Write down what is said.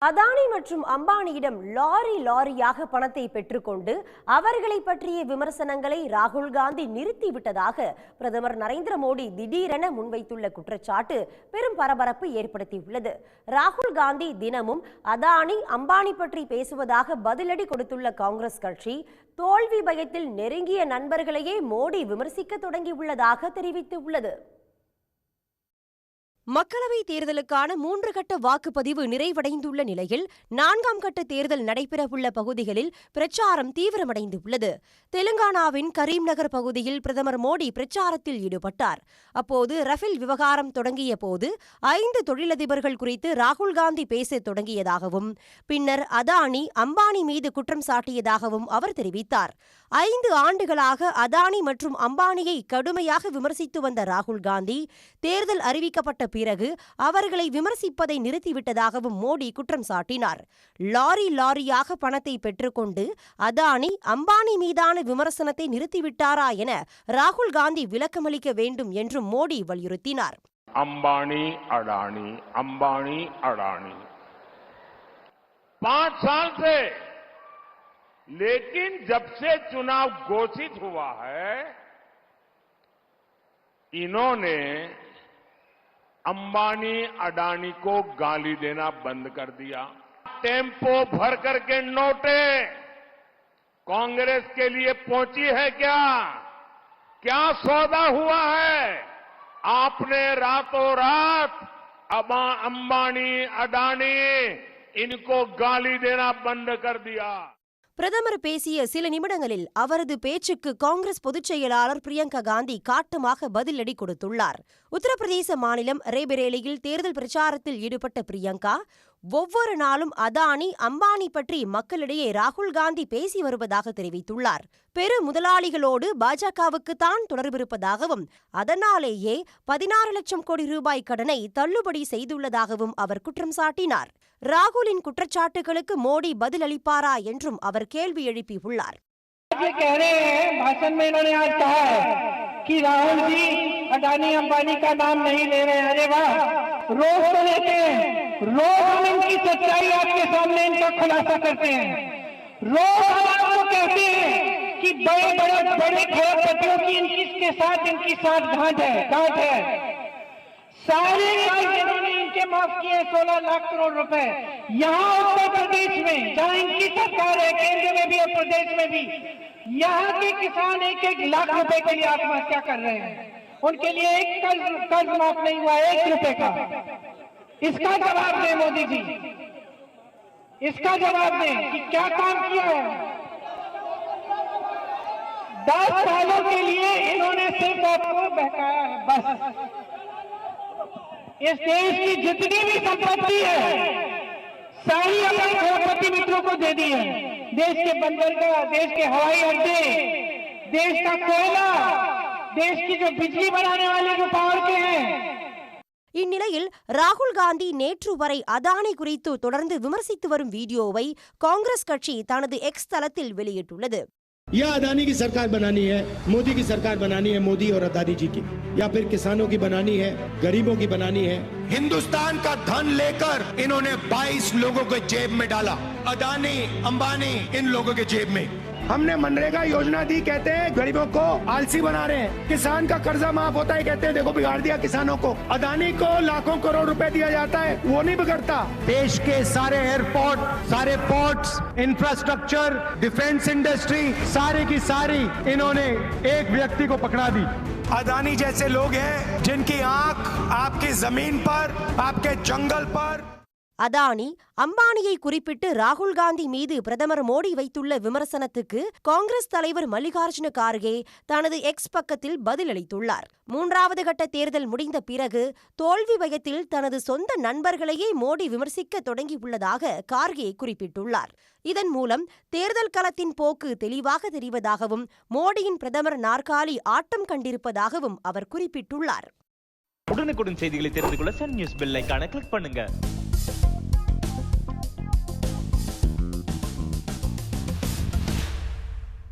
அதானி மற்றும் அம்பானியிடம் லாரியாக பணத்தை பெற்றுக்கொண்டு அவர்களை பற்றிய விமர்சனங்களை ராகுல் காந்தி நிறுத்திவிட்டதாக பிரதமர் நரேந்திர மோடி திடீரென முன்வைத்துள்ள குற்றச்சாட்டு பெரும் பரபரப்பு ஏற்படுத்தியுள்ளது. ராகுல் காந்தி தினமும் அதானி அம்பானி பற்றி பேசுவதாக பதிலடி கொடுத்துள்ள காங்கிரஸ் கட்சி தோல்வி பயத்தில் நெருங்கிய நண்பர்களையே மோடி விமர்சிக்க தொடங்கியுள்ளதாக தெரிவித்துள்ளது. மக்களவைத் தேர்தலுக்கான 3 கட்ட வாக்குப்பதிவு நிறைவடைந்துள்ள நிலையில் 4ஆம் கட்ட தேர்தல் நடைபெறவுள்ள பகுதிகளில் பிரச்சாரம் தீவிரமடைந்துள்ளது. தெலுங்கானாவின் கரீம்நகர் பகுதியில் பிரதமர் மோடி பிரச்சாரத்தில் ஈடுபட்டார். அப்போது ரஃபேல் விவகாரம் தொடங்கிய போது 5 தொழிலதிபர்கள் குறித்து ராகுல் காந்தி பேசத் தொடங்கியதாகவும் பின்னர் அதானி அம்பானி மீது குற்றம் சாட்டியதாகவும் அவர் தெரிவித்தார். 5 ஆண்டுகளாக அதானி மற்றும் அம்பானியை கடுமையாக விமர்சித்து வந்த ராகுல் காந்தி தேர்தல் அறிவிக்கப்பட்ட பிறகு அவர்களை விமர்சிப்பதை நிறுத்திவிட்டதாகவும் மோடி குற்றம் சாட்டினார். லாரியாக பணத்தை பெற்றுக்கொண்டு அதானி அம்பானி மீதான விமர்சனத்தை நிறுத்திவிட்டாரா என ராகுல் காந்தி விளக்கமளிக்க வேண்டும் என்றும் மோடி வலியுறுத்தினார். अंबानी अडानी 5 साल से, लेकिन जब से चुनाव घोषित हुआ है इन्होंने अंबानी अडानी को गाली देना बंद कर दिया। टेम्पो भर करके नोटें कांग्रेस के लिए पहुंची है क्या सौदा हुआ है? आपने रातों रात अंबानी अडानी इनको गाली देना बंद कर दिया। பிரதமர் பேசிய சில நிமிடங்களில் அவரது பேச்சுக்கு காங்கிரஸ் பொதுச் செயலாளர் பிரியங்கா காந்தி காட்டமாக பதிலடி கொடுத்துள்ளார். உத்தரப்பிரதேச மாநிலம் ரேபரேலியில் தேர்தல் பிரச்சாரத்தில் ஈடுபட்ட பிரியங்கா ஒவ்வொரு நாளும் அதானி அம்பானி பற்றி மக்களிடையே ராகுல் காந்தி பேசி வருவதாக தெரிவித்துள்ளார். பெரு முதலாளிகளோடு பாஜகவுக்கு தான் தொடர்பிருப்பதாகவும் அதனாலேயே 16 லட்சம் கோடி ரூபாய் கடனை தள்ளுபடி செய்துள்ளதாகவும் அவர் குற்றம் சாட்டினார். ராகுலின் குற்றச்சாட்டுகளுக்கு மோடி பதிலளிப்பாரா என்றும் அவர் கேள்வி எழுப்பியுள்ளார். राहुल जी अडानी अंबानी का नाम नहीं ले रहे हैं। अरे वाह, रोज तो लेते हैं, रोज हम इनकी सच्चाई आपके सामने इनका खुलासा करते हैं। रोज हम आपको कहते हैं कि बड़े खरबपतियों की इनके साथ गांठ है। सारे कर्ज इन्होंने इनके माफ किए 16 लाख करोड़ रुपए। यहाँ उत्तर प्रदेश में जहाँ इनकी सरकार है, केंद्र में भी और प्रदेश में भी, यहाँ के किसान 1-1 लाख रुपए के लिए आत्महत्या कर रहे हैं। उनके लिए एक कर्ज माफ नहीं हुआ 1 रुपए का। इसका जवाब दें मोदी जी, इसका जवाब दें कि क्या काम किया है। 10 सालों के लिए इन्होंने सिर्फ आपको बहकाया है बस। इस देश की जितनी भी संपत्ति है सारी अपने खरबपति मित्रों को दे दी है। देश के बंदरगाह, देश के हवाई अड्डे, देश का कोयला, देश की जो बिजली बनाने वाले जो पावर के हैं। இந்நிலையில் ராகுல் காந்தி நேற்று வரை அதானி குறித்து தொடர்ந்து விமர்சித்து வரும் வீடியோவை காங்கிரஸ் கட்சி தனது எக்ஸ் தளத்தில் வெளியிட்டுள்ளது. या अदानी की सरकार बनानी है, मोदी की सरकार बनानी है, मोदी और अदानी जी की, या फिर किसानों की बनानी है, गरीबों की बनानी है। हिंदुस्तान का धन लेकर इन्होंने 22 लोगों के जेब में डाला। अदानी अंबानी इन लोगों के जेब में। हमने मनरेगा योजना दी, कहते हैं गरीबों को आलसी बना रहे हैं। किसान का कर्जा माफ होता है, कहते हैं देखो बिगाड़ दिया किसानों को। अदानी को लाखों करोड़ रुपए दिया जाता है, वो नहीं बिगड़ता। देश के सारे एयरपोर्ट, सारे पोर्ट्स, इंफ्रास्ट्रक्चर, डिफेंस इंडस्ट्री, सारी की सारी इन्होंने एक व्यक्ति को पकड़ा दी। अदानी जैसे लोग हैं जिनकी आंख आपकी जमीन पर, आपके जंगल पर। அதானி அம்பானியை குறிப்பிட்டு ராகுல் காந்தி மீது பிரதமர் மோடி வைத்துள்ள விமர்சனத்துக்கு காங்கிரஸ் தலைவர் மல்லிகார்ஜுன கார்கே தனது எக்ஸ் பக்கத்தில் பதிலளித்துள்ளார். 3வது கட்ட தேர்தல் முடிந்த பிறகு தோல்வி பயத்தில் தனது சொந்த நண்பர்களையே மோடி விமர்சிக்க தொடங்கியுள்ளதாக கார்கே குறிப்பிட்டுள்ளார். இதன் மூலம் தேர்தல் களத்தின் போக்கு தெளிவாக தெரிவதாகவும் மோடியின் பிரதமர் நாற்காலி ஆட்டம் கண்டிருப்பதாகவும் அவர் குறிப்பிட்டுள்ளார். உடனுக்குடன் செய்திகளை தெரிந்து கொள்ள சன் நியூஸ் பெல் ஐகானை கிளிக் பண்ணுங்க.